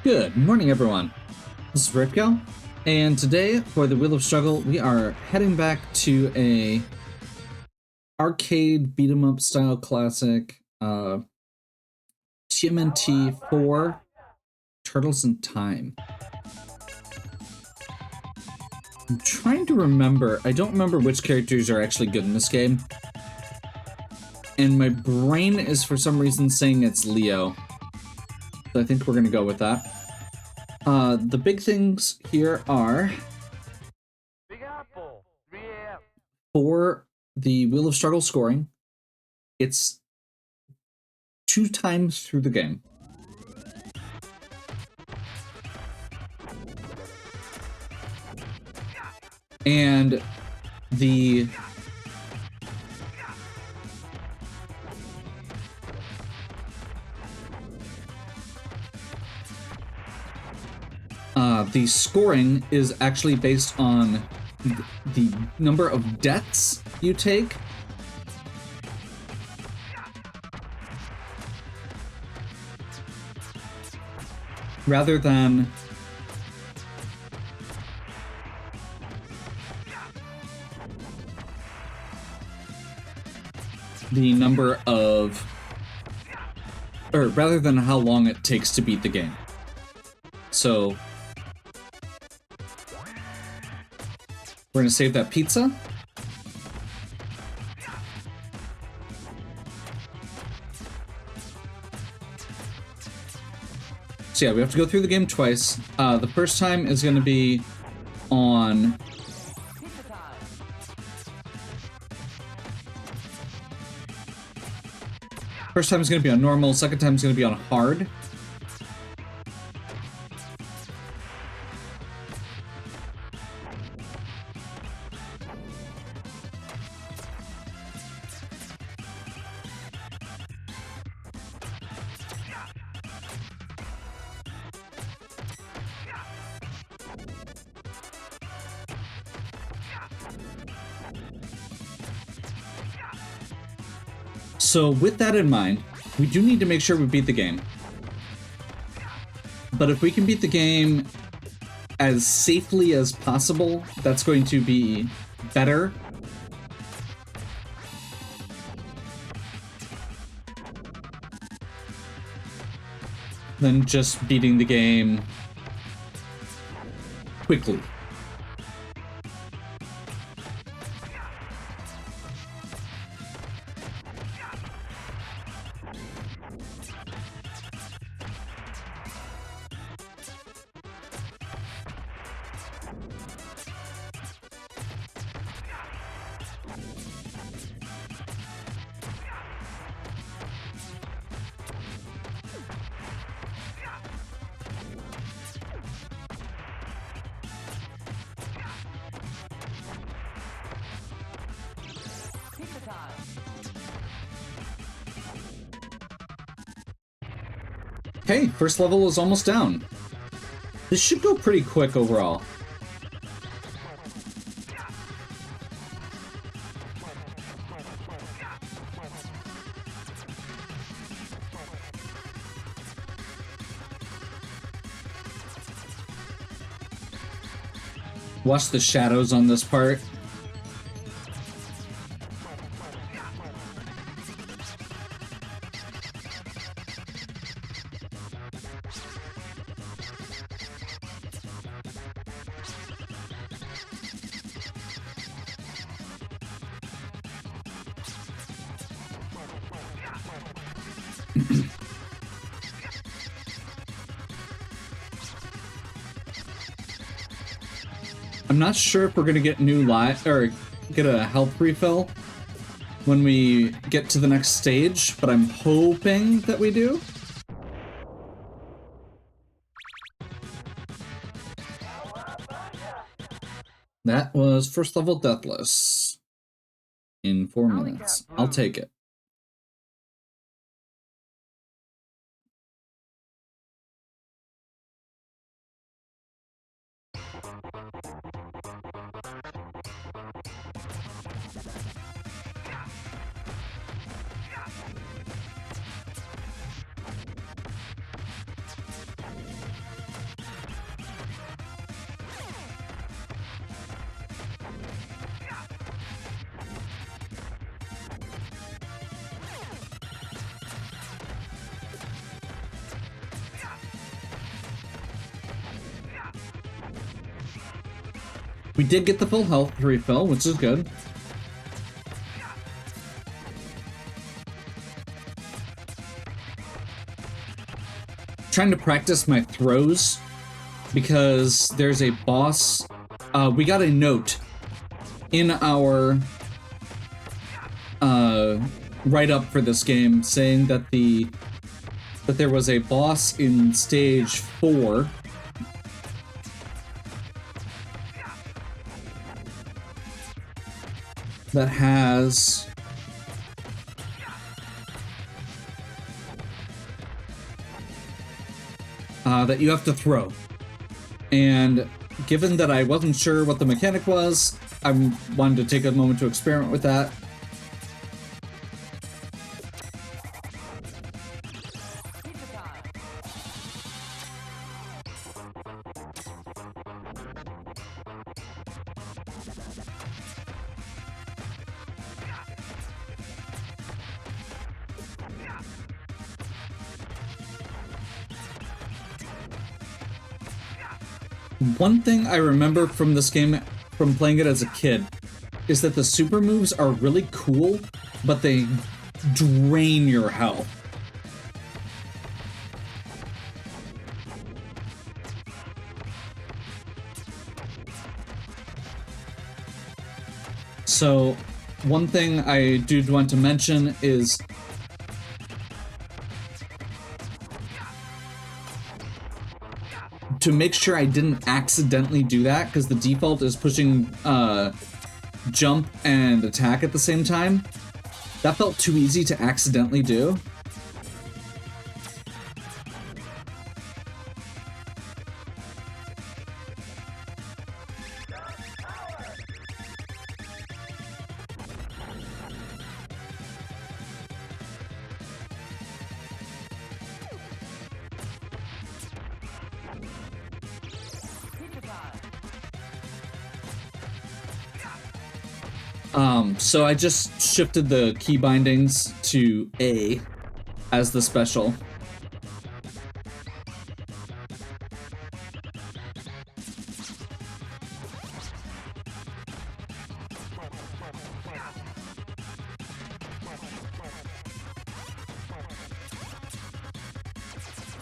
Good morning, everyone. This is Ripko, and today for the Wheel of Struggle, we are heading back to a arcade beat 'em up style classic, TMNT4 Turtles in Time. I'm trying to remember. I don't remember which characters are actually good in this game, and my brain is for some reason saying it's Leo. So I think we're gonna go with that. The big things here are Big Apple, 3 a.m. for the Wheel of Struggle scoring, it's 2 times through the game. And the scoring is actually based on the number of deaths you take. Rather than the number of, or rather than how long it takes to beat the game. So we're gonna save that pizza. So yeah, we have to go through the game twice. The first time is gonna be on First time is going to be on normal, second time is going to be on hard. So with that in mind, we do need to make sure we beat the game. But if we can beat the game as safely as possible, that's going to be better. Than just beating the game quickly. Okay, first level is almost down. This should go pretty quick overall. Watch the shadows on this part. I'm not sure if we're gonna get new life or get a health refill when we get to the next stage, but I'm hoping that we do. That was first level deathless in 4 minutes. I'll take it. We did get the full health refill, which is good. Trying to practice my throws because there's a boss. We got a note in our write-up for this game saying that there was a boss in stage 4 that has that you have to throw. And given that I wasn't sure what the mechanic was, I wanted to take a moment to experiment with that. One thing I remember from this game, from playing it as a kid, is that the super moves are really cool, but they drain your health. So, one thing I do want to mention is to make sure I didn't accidentally do that, because the default is pushing jump and attack at the same time. That felt too easy to accidentally do. So I just shifted the key bindings to A as the special.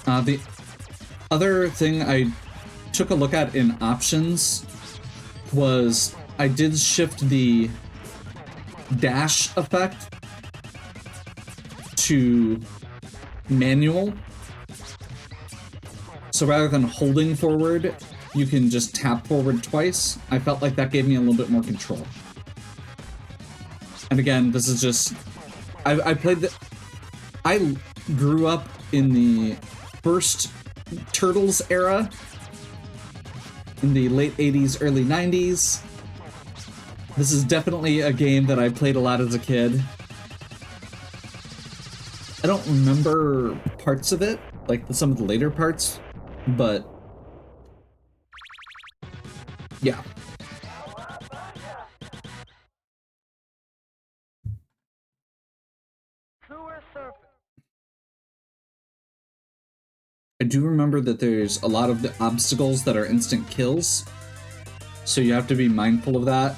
The other thing I took a look at in options was I did shift the dash effect to manual. So rather than holding forward, you can just tap forward twice. I felt like that gave me a little bit more control. And again, this is just... I grew up in the first Turtles era, in the late 80s, early 90s. This is definitely a game that I played a lot as a kid. I don't remember parts of it, like some of the later parts, but yeah. I do remember that there's a lot of the obstacles that are instant kills, so you have to be mindful of that.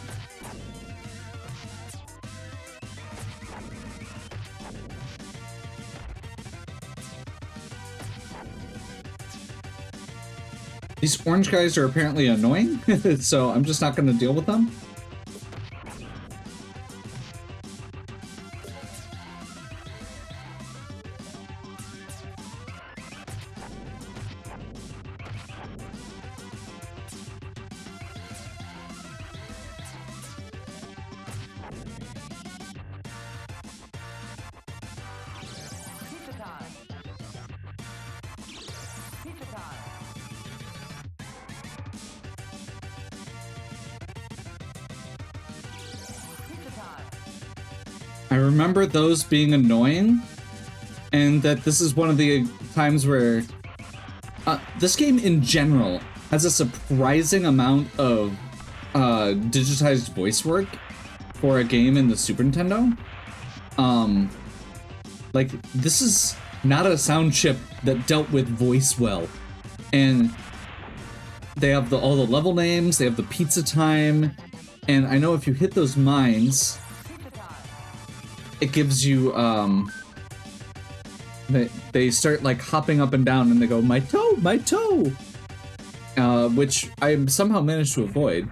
These orange guys are apparently annoying, so I'm just not going to deal with them. I remember those being annoying, and that this is one of the times where this game in general has a surprising amount of digitized voice work for a game in the Super Nintendo. Like, this is not a sound chip that dealt with voice well, and They have all the level names, they have the pizza time, and I know if you hit those mines, it gives you, they start like hopping up and down and they go, my toe, my toe! Which I somehow managed to avoid.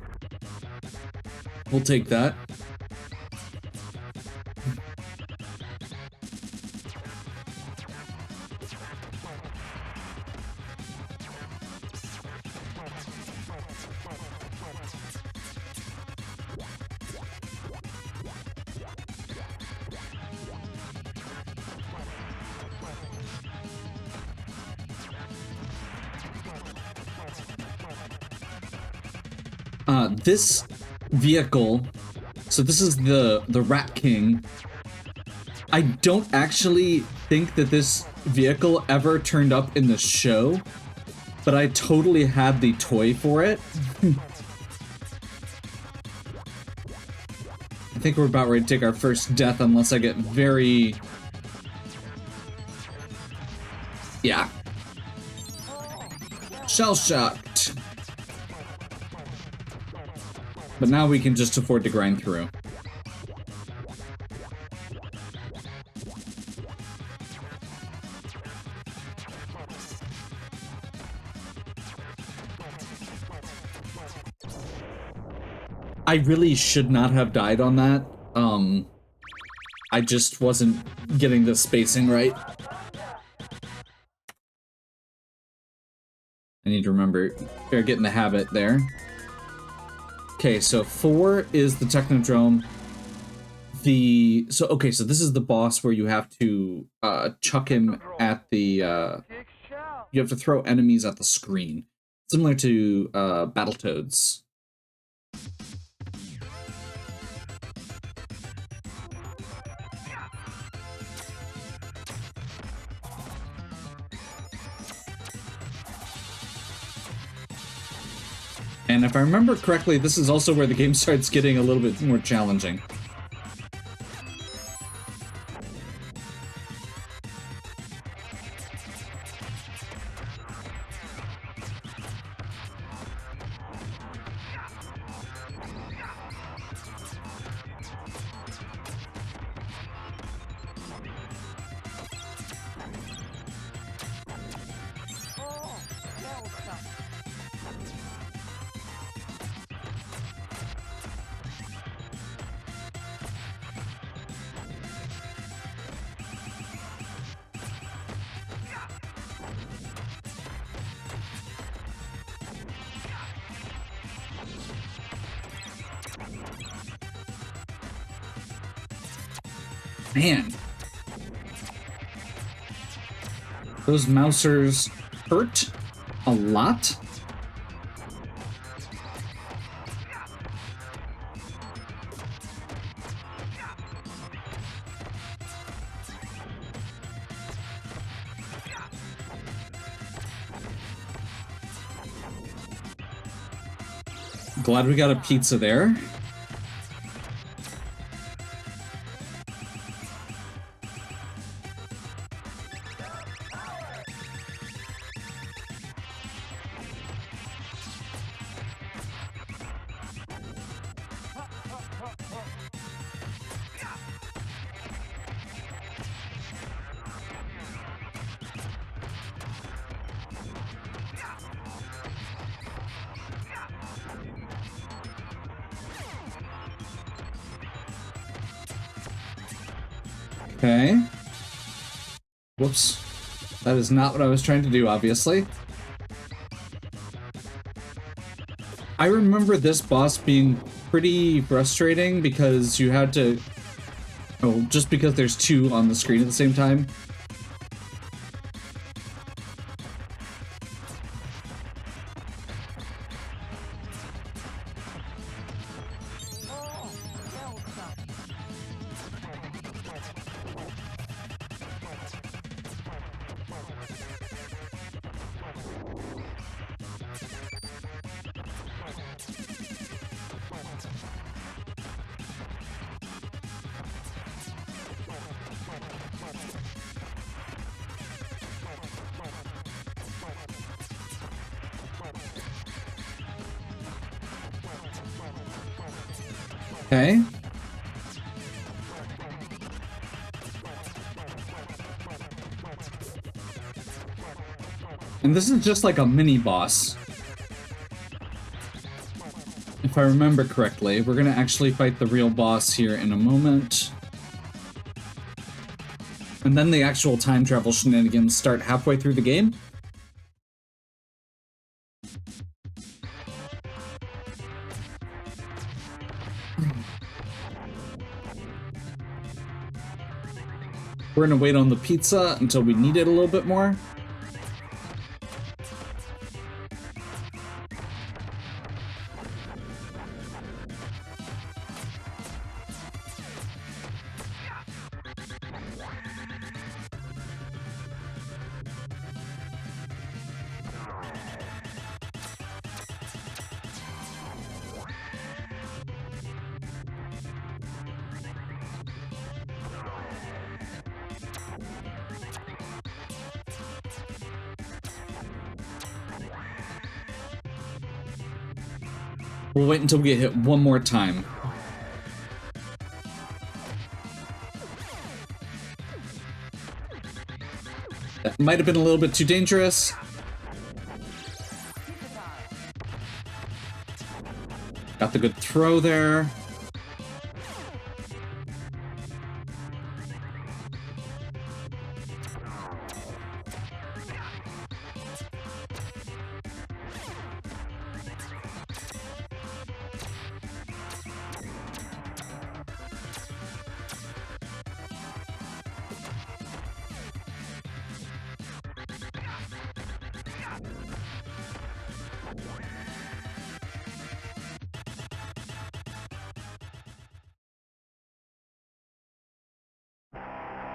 We'll take that. This vehicle, so this is the Rat King. I don't actually think that this vehicle ever turned up in the show, but I totally had the toy for it. I think we're about ready to take our first death unless I get very... Yeah. Shell-shocked. But now we can just afford to grind through. I really should not have died on that. I just wasn't getting the spacing right. I need to remember, or get in the habit there. Okay, so 4 is the Technodrome. So this is the boss where you have to chuck him at the, you have to throw enemies at the screen. Similar to Battletoads. And if I remember correctly, this is also where the game starts getting a little bit more challenging. Man. Those mousers hurt a lot. Glad we got a pizza there. Okay. Whoops. That is not what I was trying to do, obviously. I remember this boss being pretty frustrating because you had to... Oh, just because there's 2 on the screen at the same time. Okay. And this is just like a mini boss. If I remember correctly, we're gonna actually fight the real boss here in a moment. And then the actual time travel shenanigans start halfway through the game. We're gonna wait on the pizza until we need it a little bit more. We'll wait until we get hit one more time. That might have been a little bit too dangerous. Got the good throw there.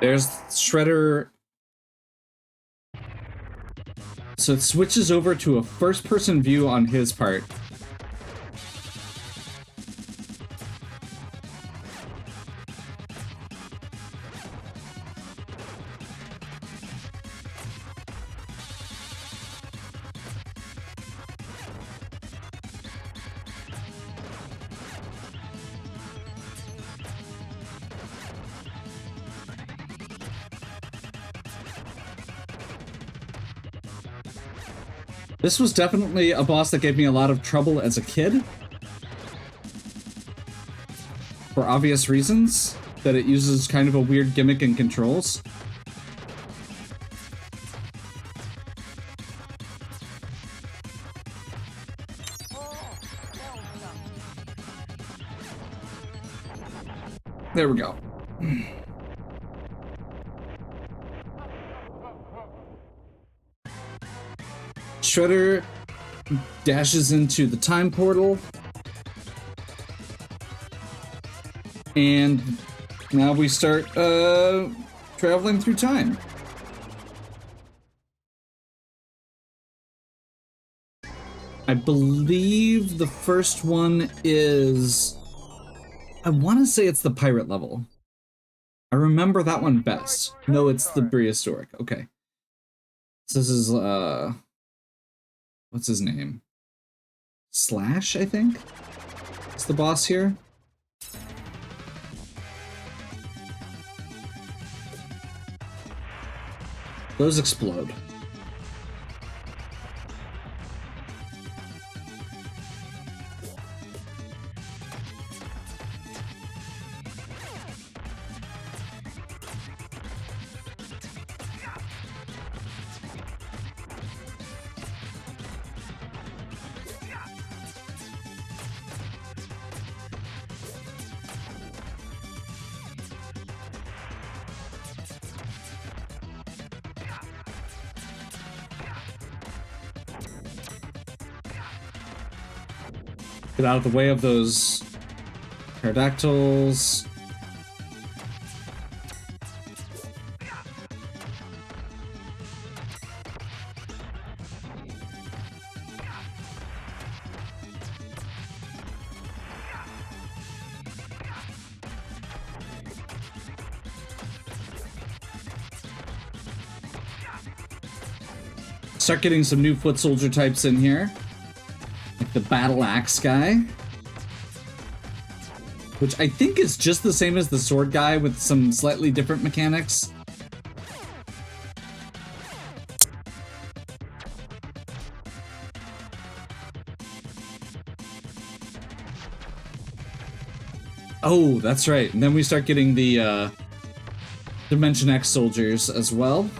There's Shredder. So it switches over to a first-person view on his part. This was definitely a boss that gave me a lot of trouble as a kid. For obvious reasons, that it uses kind of a weird gimmick and controls. There we go. Shredder dashes into the time portal. And now we start traveling through time. I believe the first one is... I want to say it's the pirate level. I remember that one best. No, it's the prehistoric. Okay. So this is, what's his name? Slash, I think? It's the boss here. Those explode. Get out of the way of those pterodactyls. Start getting some new foot soldier types in here. The battle axe guy. which I think is just the same as the sword guy with some slightly different mechanics. Oh, that's right. And then we start getting the Dimension X soldiers as well.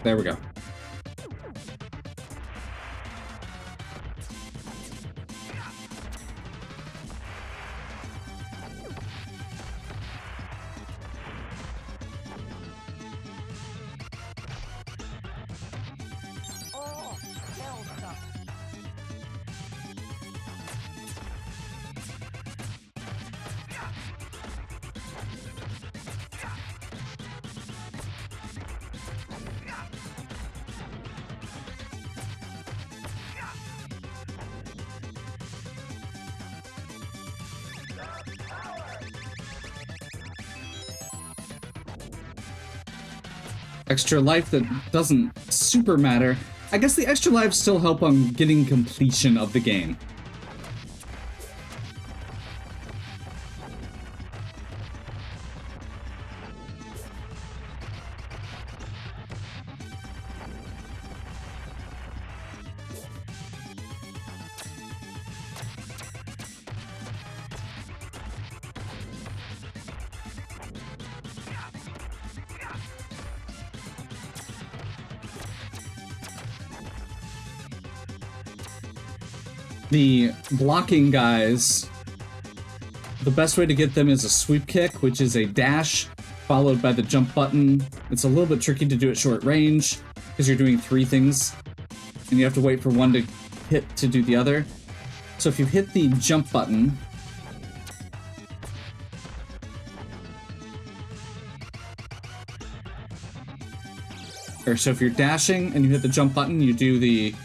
There we go. Extra life that doesn't super matter. I guess the extra lives still help on getting completion of the game. The blocking guys, the best way to get them is a sweep kick, which is a dash followed by the jump button. It's a little bit tricky to do at short range because you're doing three things and you have to wait for one to hit to do the other. So if you hit the jump button, or so if you're dashing and you hit the jump button, you do the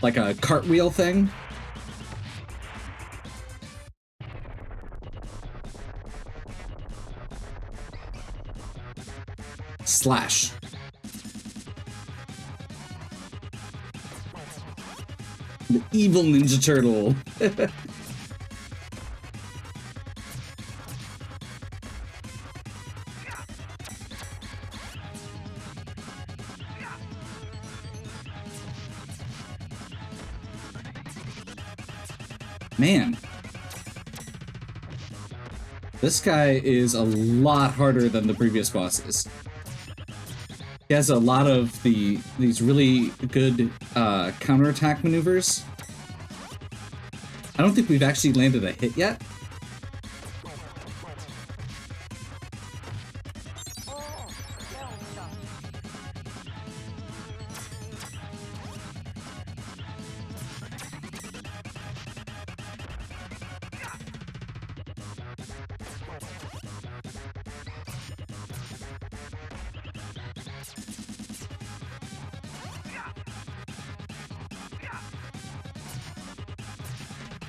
like a cartwheel thing. Slash. The evil Ninja Turtle. Man, this guy is a lot harder than the previous bosses. He has a lot of these really good counterattack maneuvers. I don't think we've actually landed a hit yet.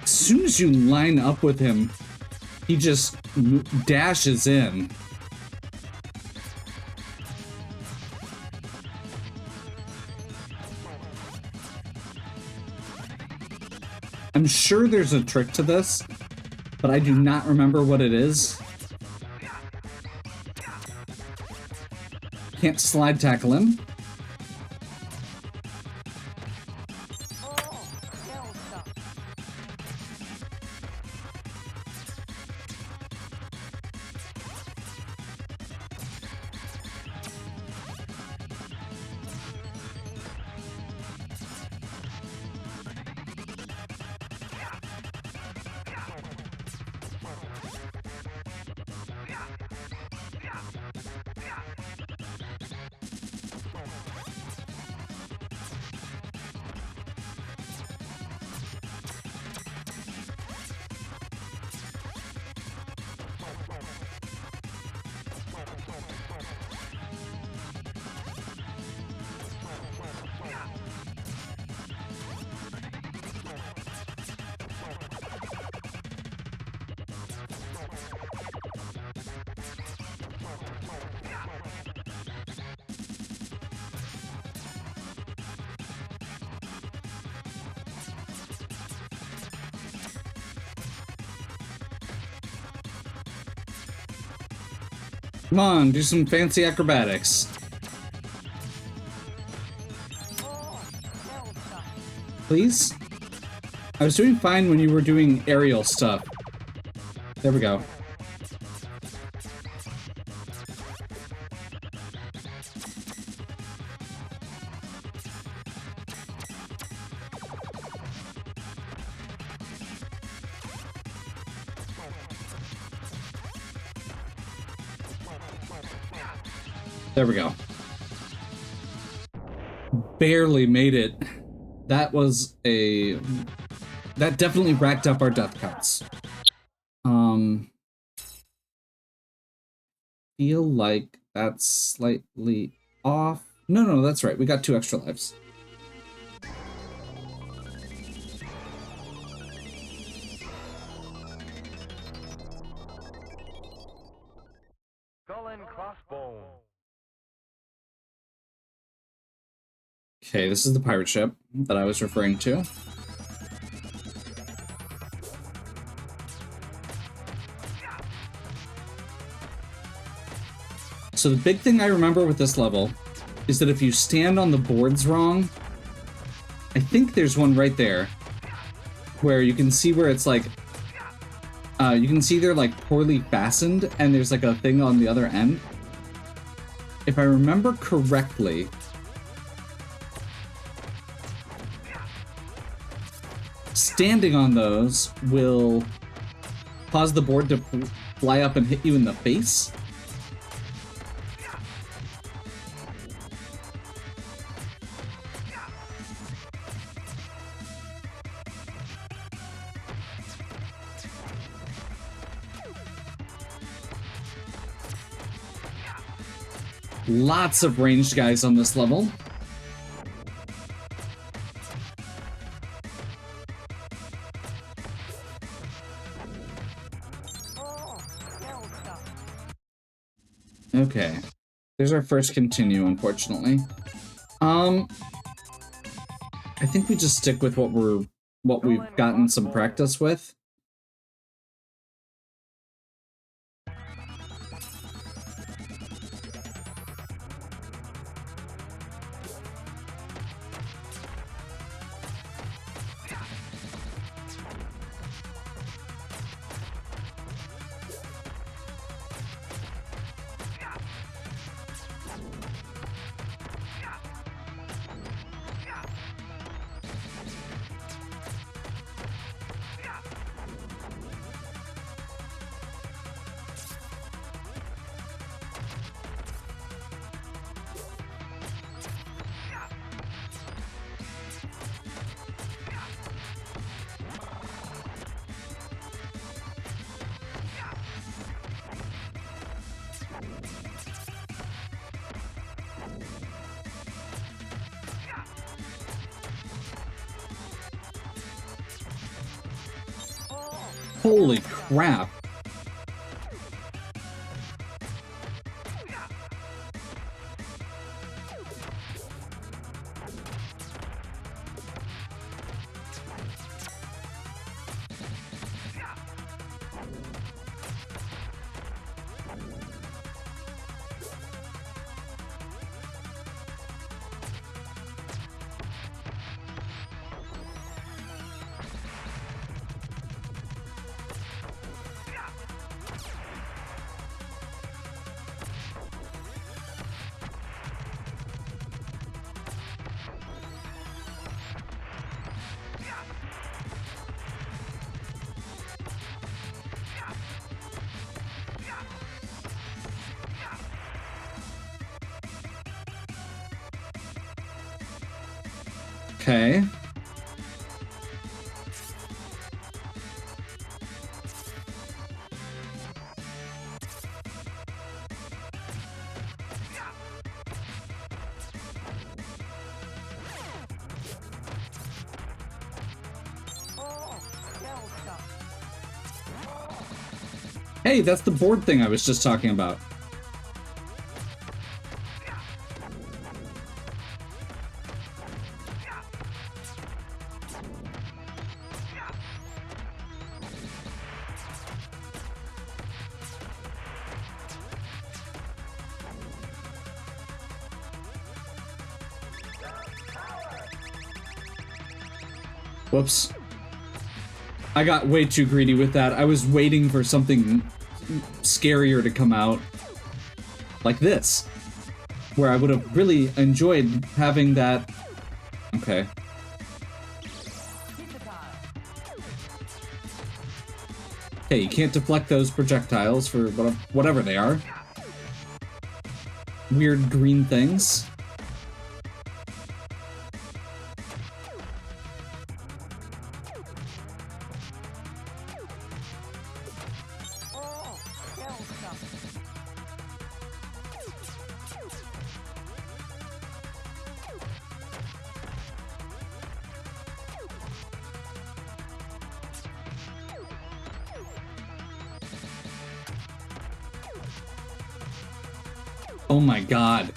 As soon as you line up with him, he just dashes in. I'm sure there's a trick to this, but I do not remember what it is. Can't slide tackle him. Come on, do some fancy acrobatics. Please? I was doing fine when you were doing aerial stuff. There we go. There we go. Barely made it. That was a... That definitely racked up our death counts. Feel like that's slightly off. No, that's right. We got 2 extra lives. Skull and crossbone. Okay, this is the pirate ship that I was referring to. So the big thing I remember with this level is that if you stand on the boards wrong, I think there's one right there where you can see where it's like, you can see they're like poorly fastened and there's like a thing on the other end. If I remember correctly, standing on those will cause the board to fly up and hit you in the face. Lots of ranged guys on this level. Okay. There's our first continue, unfortunately. I think we just stick with what we've gotten some practice with. Holy crap. Okay. Hey, that's the board thing I was just talking about. Whoops. I got way too greedy with that. I was waiting for something scarier to come out. Like this. Where I would have really enjoyed having that... Okay. Okay, you can't deflect those projectiles for whatever they are. Weird green things. Oh my god.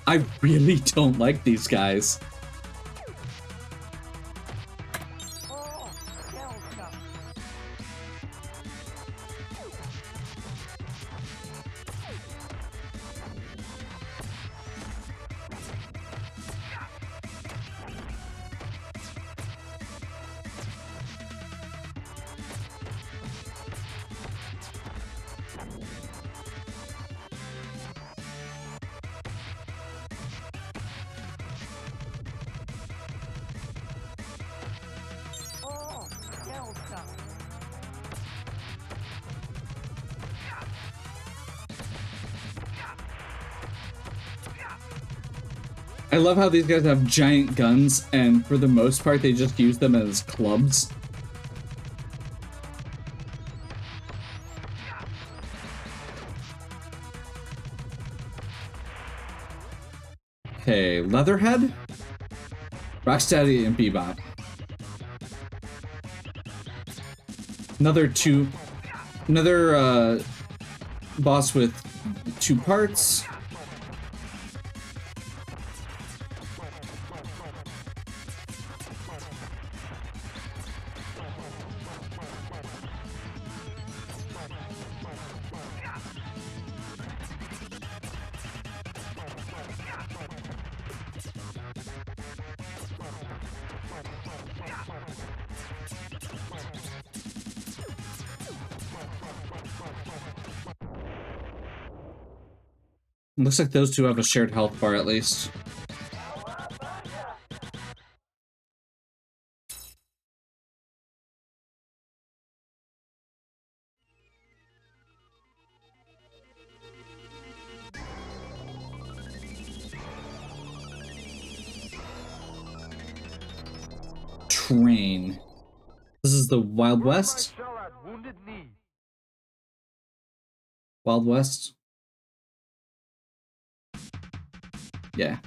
I really don't like these guys. I love how these guys have giant guns, and for the most part, they just use them as clubs. Okay, Leatherhead, Rocksteady, and Bebop. Another boss with 2 parts. Looks like those two have a shared health bar at least. Train. This is the Wild West? Wild West? Yeah.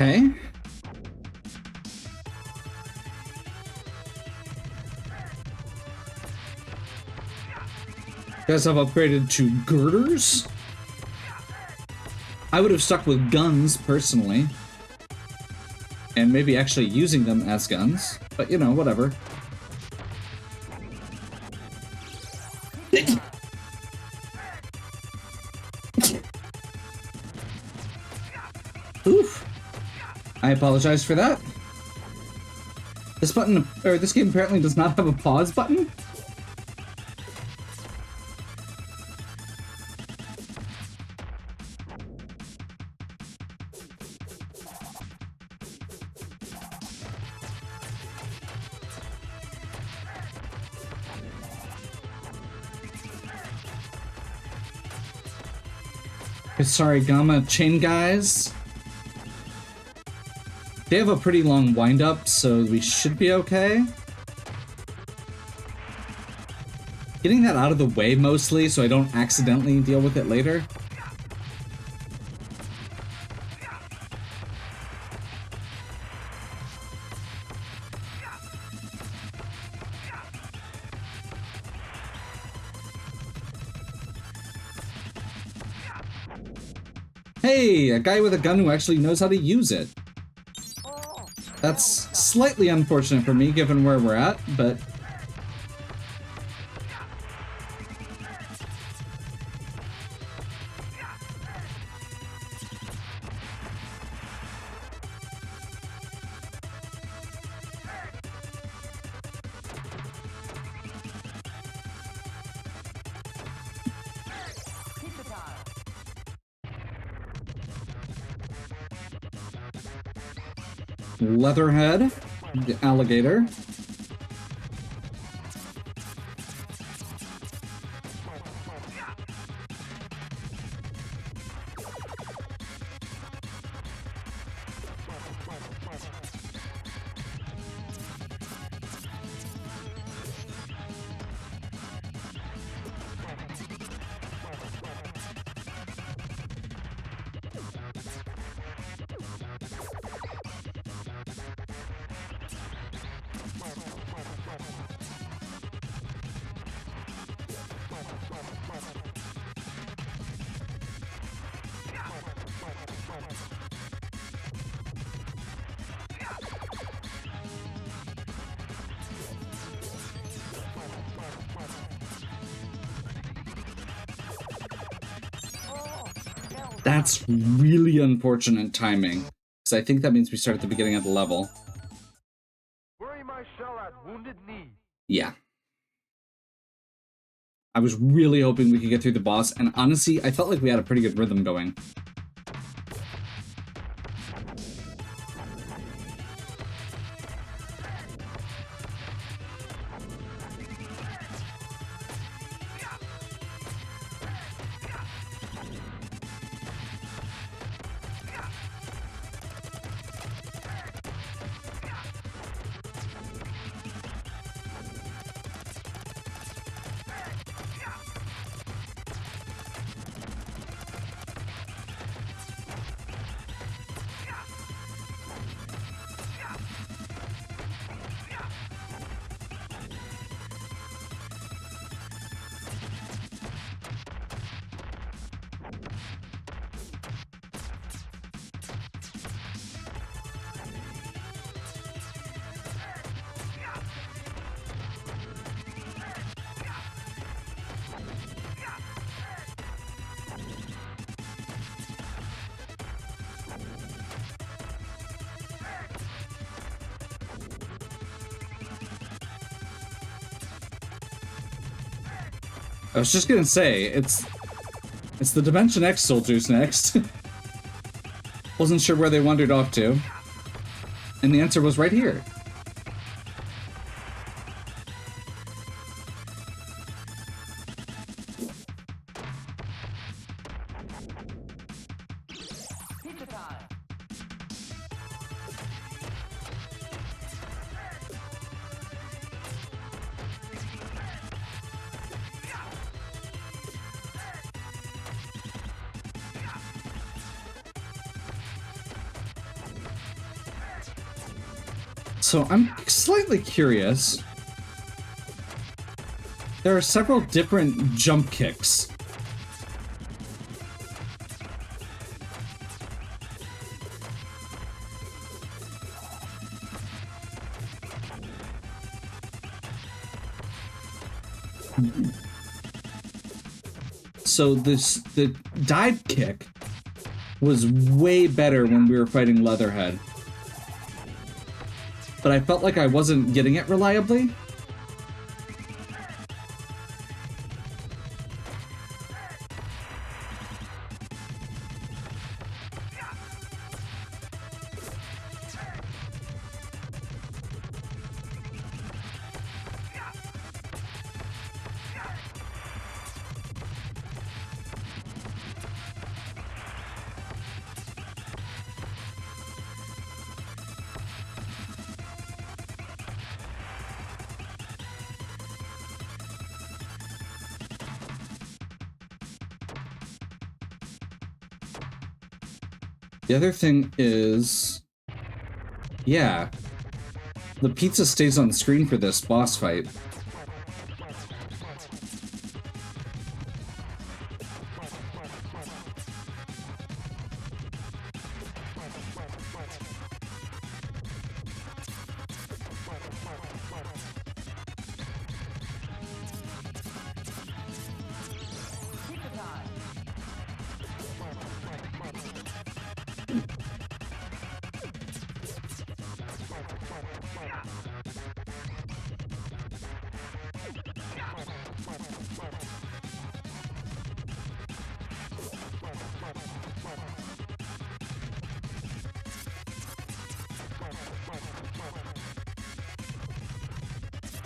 Okay. You guys have upgraded to girders? I would have stuck with guns, personally. And maybe actually using them as guns. But, you know, whatever. Oof. I apologize for that. This button, or this game apparently does not have a pause button. Sorry, Gamma Chain guys. They have a pretty long wind-up, so we should be okay. Getting that out of the way mostly, so I don't accidentally deal with it later. Hey, a guy with a gun who actually knows how to use it. That's slightly unfortunate for me, given where we're at, but... Leatherhead, the alligator. That's really unfortunate timing, because I think that means we start at the beginning of the level. Bury my shell at wounded knee. Yeah. I was really hoping we could get through the boss, and honestly, I felt like we had a pretty good rhythm going. I was just gonna say, it's the Dimension X soldiers next. Wasn't sure where they wandered off to. And the answer was right here. So I'm slightly curious. There are several different jump kicks. So the dive kick was way better when we were fighting Leatherhead. But I felt like I wasn't getting it reliably. The other thing is, yeah, the pizza stays on screen for this boss fight.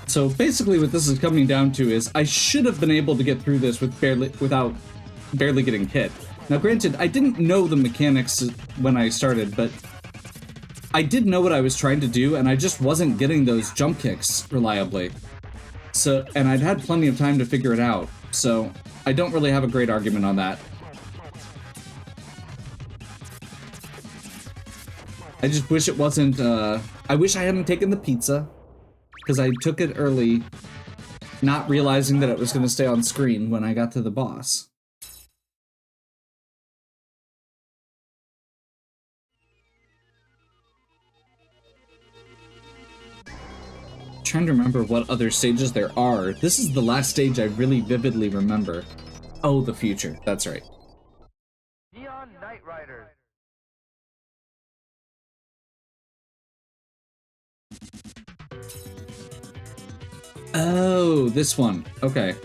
So basically what this is coming down to is I should have been able to get through this without barely getting hit. Now granted, I didn't know the mechanics when I started, but I did know what I was trying to do, and I just wasn't getting those jump kicks reliably. So, and I'd had plenty of time to figure it out, so I don't really have a great argument on that. I just wish it wasn't, I wish I hadn't taken the pizza, because I took it early, not realizing that it was going to stay on screen when I got to the boss. Trying to remember what other stages there are. This is the last stage I really vividly remember. Oh, the future. That's right. Neon Knight Riders. Oh, this one. Okay.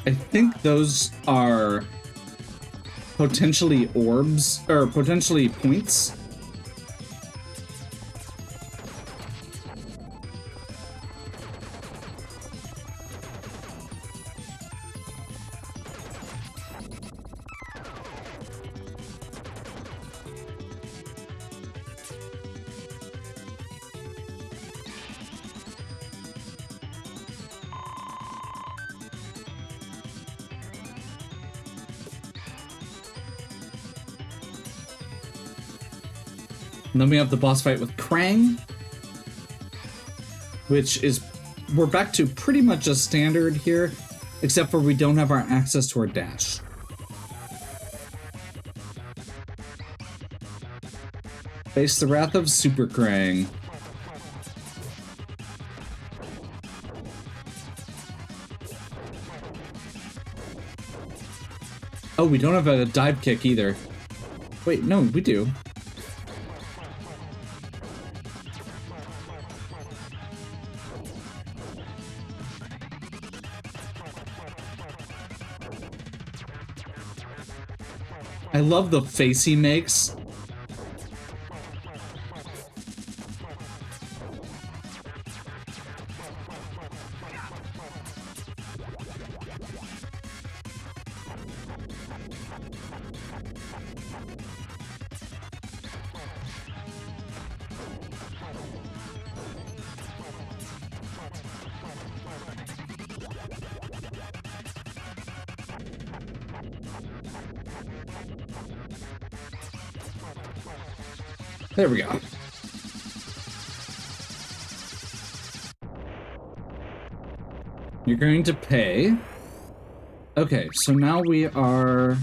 I think those are potentially orbs, or potentially points. And then we have the boss fight with Krang, which is, we're back to pretty much a standard here, except for we don't have our access to our dash. Face the wrath of Super Krang. Oh, we don't have a dive kick either. Wait, no, we do. I love the face he makes. There we go. You're going to pay. Okay, so now we are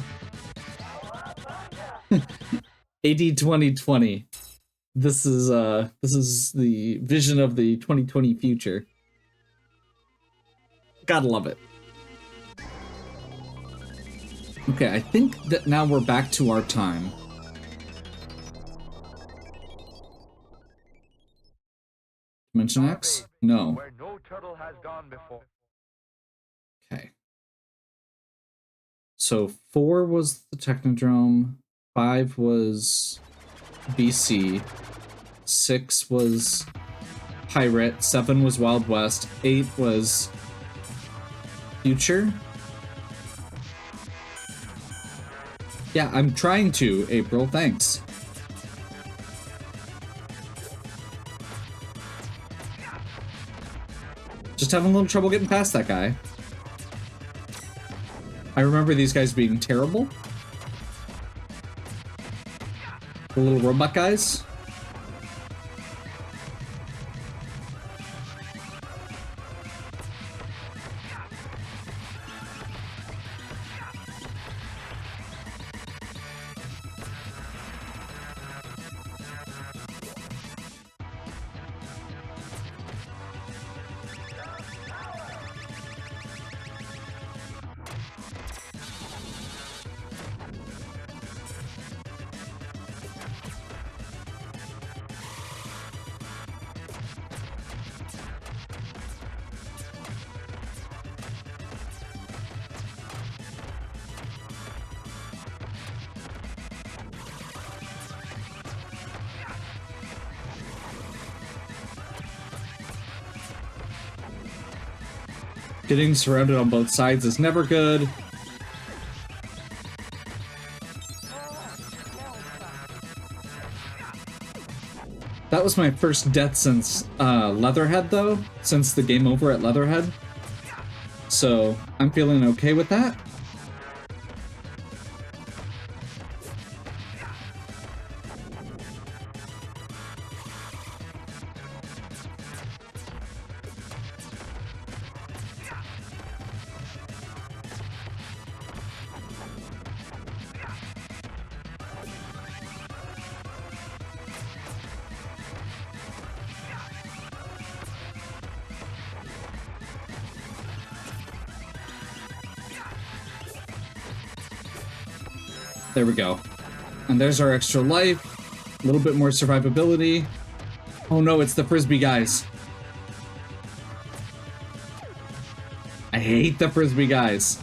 AD 2020. This is the vision of the 2020 future. Gotta love it. Okay, I think that now we're back to our time. Dimension X? No. Where no turtle has gone before. Okay. So 4 was the Technodrome, 5 was BC, 6 was Pirate, 7 was Wild West, 8 was Future. Yeah, I'm trying to, April, thanks. Just having a little trouble getting past that guy. I remember these guys being terrible. The little robot guys. Getting surrounded on both sides is never good. That was my first death since Leatherhead, though, since the game over at Leatherhead. So I'm feeling okay with that. There we go. And there's our extra life. A little bit more survivability. Oh no, it's the Frisbee guys. I hate the Frisbee guys.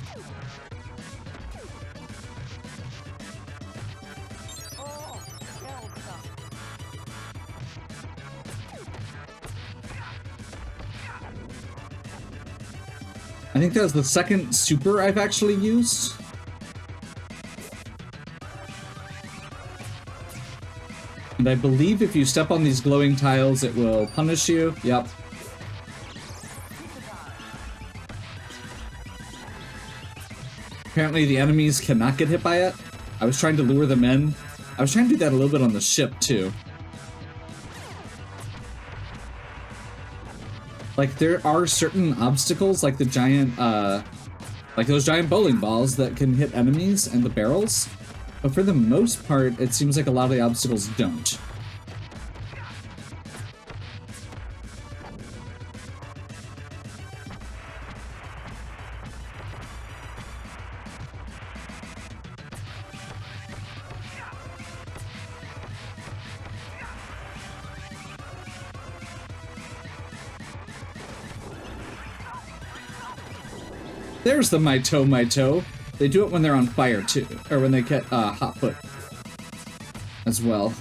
I think that was the second super I've actually used. And I believe if you step on these glowing tiles, it will punish you. Yep. Apparently the enemies cannot get hit by it. I was trying to lure them in. I was trying to do that a little bit on the ship, too. Like, there are certain obstacles, like the giant, like those giant bowling balls that can hit enemies and the barrels. But for the most part, it seems like a lot of the obstacles don't. There's the my toe. They do it when they're on fire too, or when they get hot foot as well.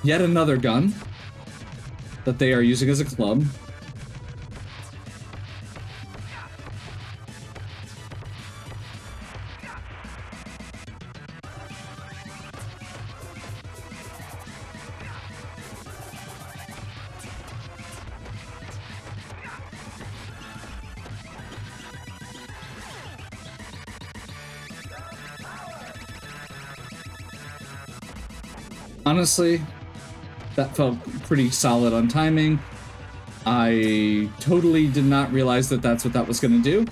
Yet another gun that they are using as a club. Honestly, that felt pretty solid on timing. I totally did not realize that that's what that was going to do.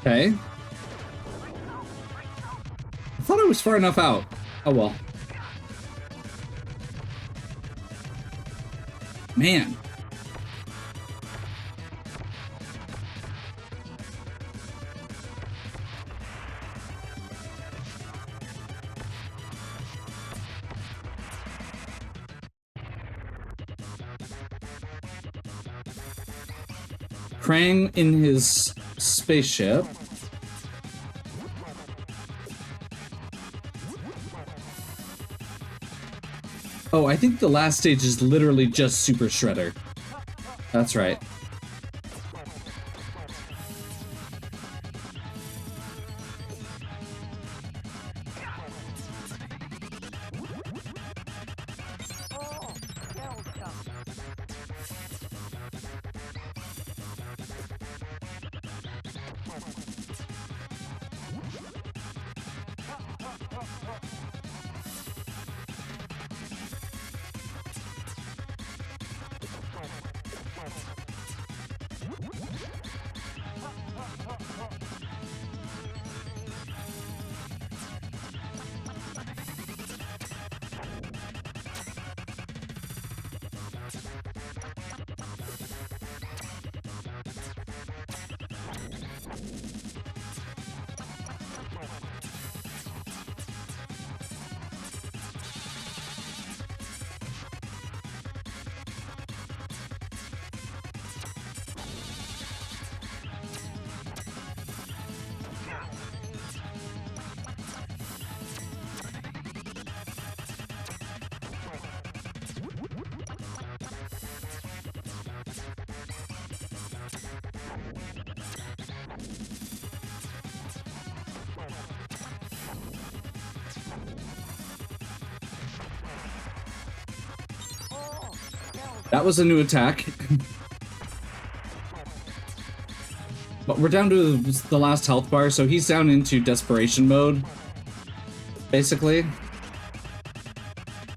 Okay. I thought I was far enough out. Oh well. Man. Krang in his spaceship. Oh, I think the last stage is literally just Super Shredder. That's right. That was a new attack. But we're down to the last health bar, so he's down into desperation mode. Basically.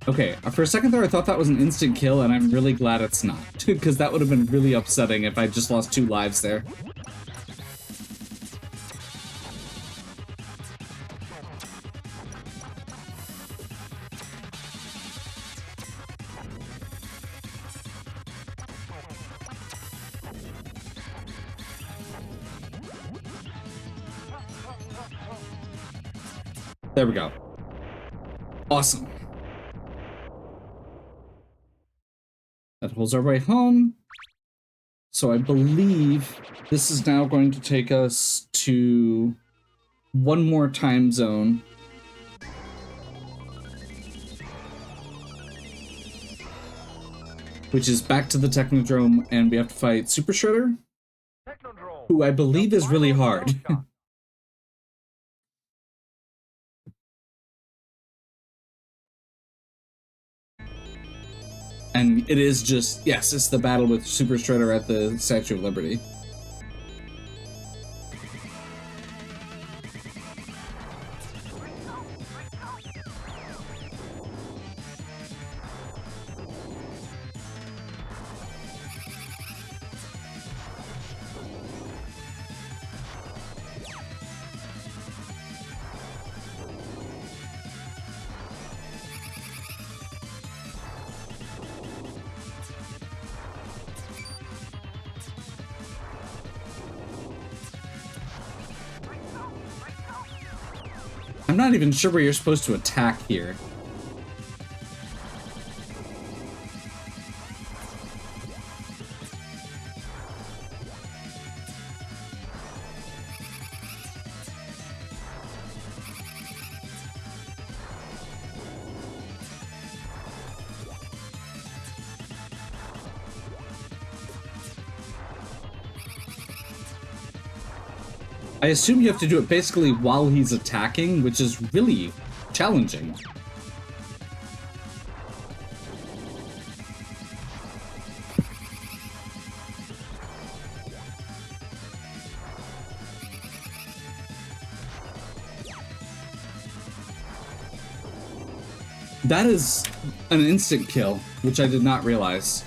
Okay, for a second there I thought that was an instant kill, and I'm really glad it's not. Because that would have been really upsetting if I just lost 2 lives there. There we go. Awesome. That holds our way home. So I believe this is now going to take us to one more time zone. Which is back to the Technodrome, and we have to fight Super Shredder, who I believe is really hard. And it is just, yes, it's the battle with Super Shredder at the Statue of Liberty. I'm not even sure where you're supposed to attack here. I assume you have to do it basically while he's attacking, which is really challenging. That is an instant kill, which I did not realize.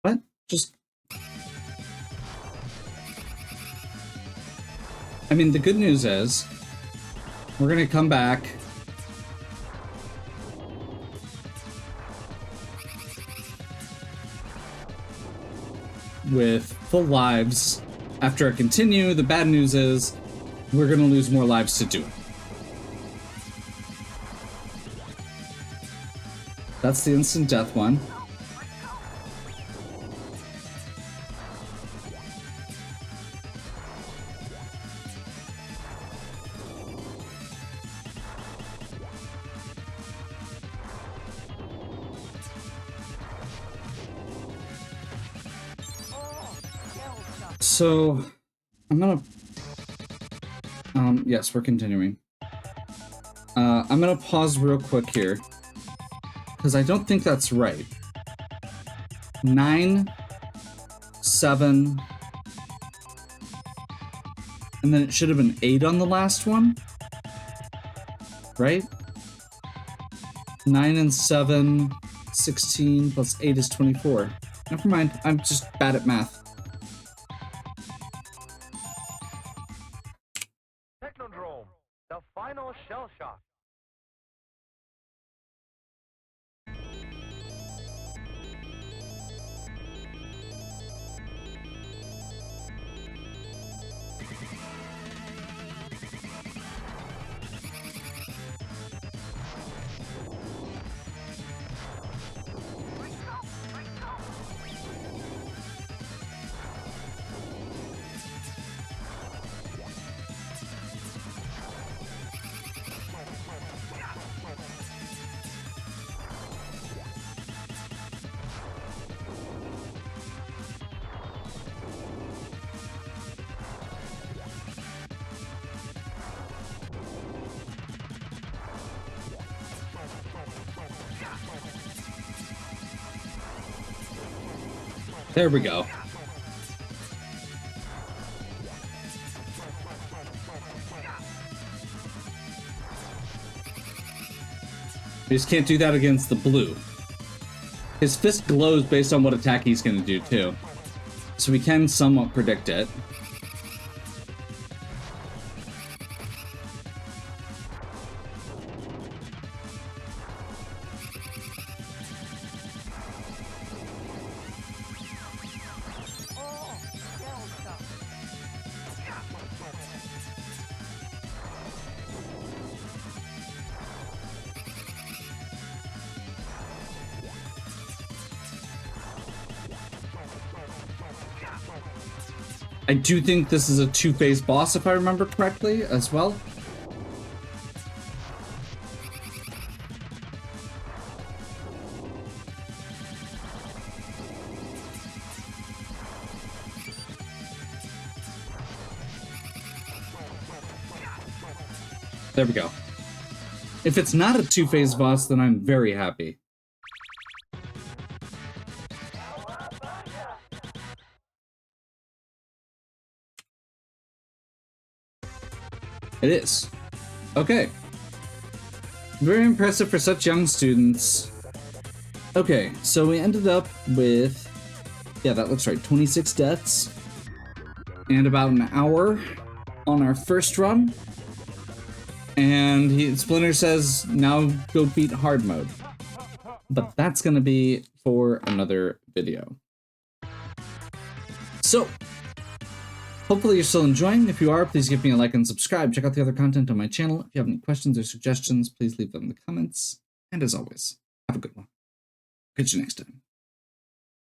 What? Just... I mean, the good news is, we're gonna come back. With full lives after I continue. The bad news is, we're gonna lose more lives to do it. That's the instant death one. So, I'm gonna... yes, we're continuing. I'm gonna pause real quick here, because I don't think that's right. 9, 7, and then it should have been 8 on the last one, right? 9 and 7, 16 plus 8 is 24. Never mind, I'm just bad at math. Technodrome, the final shell shock. There we go. We just can't do that against the blue. His fist glows based on what attack he's going to do, too. So we can somewhat predict it. I do think this is a two-phase boss, if I remember correctly, as well. There we go. If it's not a two-phase boss, then I'm very happy. It is. Okay. Very impressive for such young students. Okay, so we ended up with... yeah, that looks right. 26 deaths. And about an hour on our first run. And Splinter says, now go beat hard mode. But that's gonna be for another video. So, Hopefully you're still enjoying. If you are, please give me a like and subscribe. Check out the other content on my channel. If you have any questions or suggestions, please leave them in the comments. And as always, have a good one. Catch you next time.